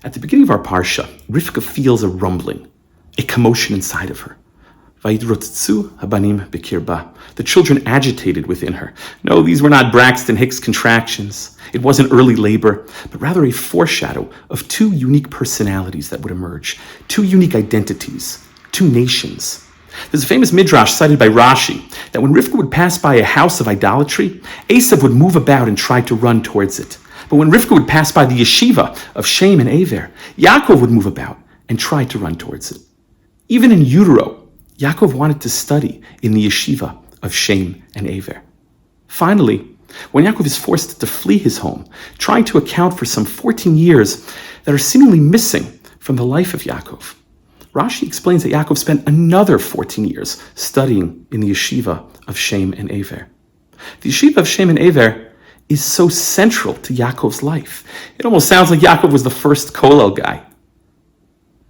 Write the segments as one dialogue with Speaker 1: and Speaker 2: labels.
Speaker 1: At the beginning of our parsha, Rivka feels a rumbling, a commotion inside of her. Vayidrotzu habanim bekirba. The children agitated within her. No, these were not Braxton Hicks contractions. It wasn't early labor, but rather a foreshadow of two unique personalities that would emerge, two unique identities, two nations. There's a famous midrash cited by Rashi that when Rivka would pass by a house of idolatry, Esav would move about and try to run towards it. But when Rivka would pass by the yeshiva of Shem and Aver, Yaakov would move about and try to run towards it. Even in utero, Yaakov wanted to study in the yeshiva of Shem and Aver. Finally, when Yaakov is forced to flee his home, trying to account for some 14 years that are seemingly missing from the life of Yaakov, Rashi explains that Yaakov spent another 14 years studying in the yeshiva of Shem and Aver. The yeshiva of Shem and Aver is so central to Yaakov's life. It almost sounds like Yaakov was the first Kollel guy.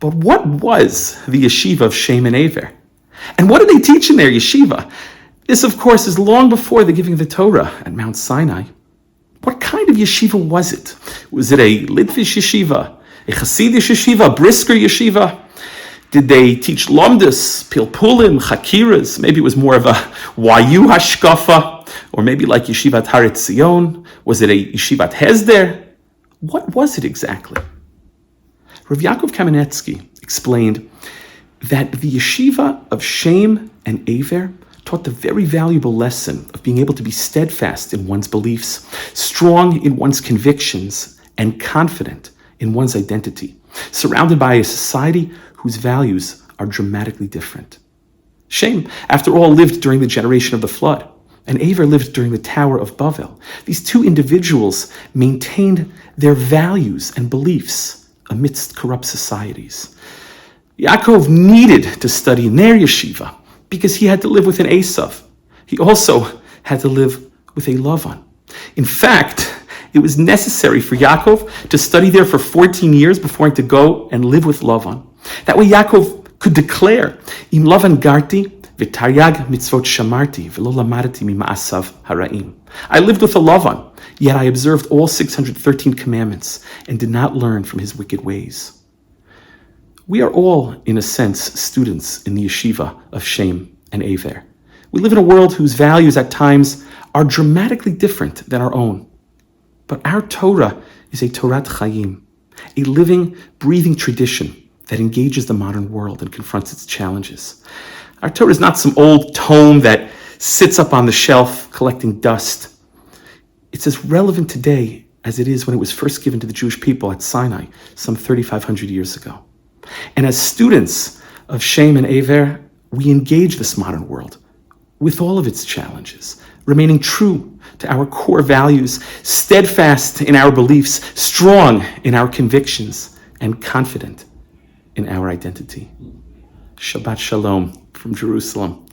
Speaker 1: But what was the yeshiva of Shem and Aver? And what did they teach in their yeshiva? This, of course, is long before the giving of the Torah at Mount Sinai. What kind of yeshiva was it? Was it a Litvish yeshiva, a Hasidish yeshiva, a Brisker yeshiva? Did they teach Lomdus, Pilpulim, Chakiras? Maybe it was more of a Wayu Hashkafa, or maybe like Yeshivat Har Etzion. Was it a Yeshivat Hesder? What was it exactly? Rav Yaakov Kamenetsky explained that the yeshiva of Shem and Aver taught the very valuable lesson of being able to be steadfast in one's beliefs, strong in one's convictions, and confident in one's identity, surrounded by a society whose values are dramatically different. Shem, after all, lived during the generation of the flood, and Aver lived during the Tower of Babel. These two individuals maintained their values and beliefs amidst corrupt societies. Yaakov needed to study in their yeshiva because he had to live with an Esav. He also had to live with a Lavan. In fact, it was necessary for Yaakov to study there for 14 years before he had to go and live with Lavan. That way Yaakov could declare, Im Lavan garti v'taryag mitzvot shamarti v'lo lamadati mima'asav hara'im. I lived with a Lavan, yet I observed all 613 commandments and did not learn from his wicked ways. We are all, in a sense, students in the yeshiva of Shem and Aver. We live in a world whose values at times are dramatically different than our own. But our Torah is a Torat Chaim, a living, breathing tradition that engages the modern world and confronts its challenges. Our Torah is not some old tome that sits up on the shelf collecting dust. It's as relevant today as it is when it was first given to the Jewish people at Sinai some 3,500 years ago. And as students of Shem and Aver, we engage this modern world with all of its challenges, remaining true to our core values, steadfast in our beliefs, strong in our convictions, and confident in our identity. Shabbat Shalom from Jerusalem.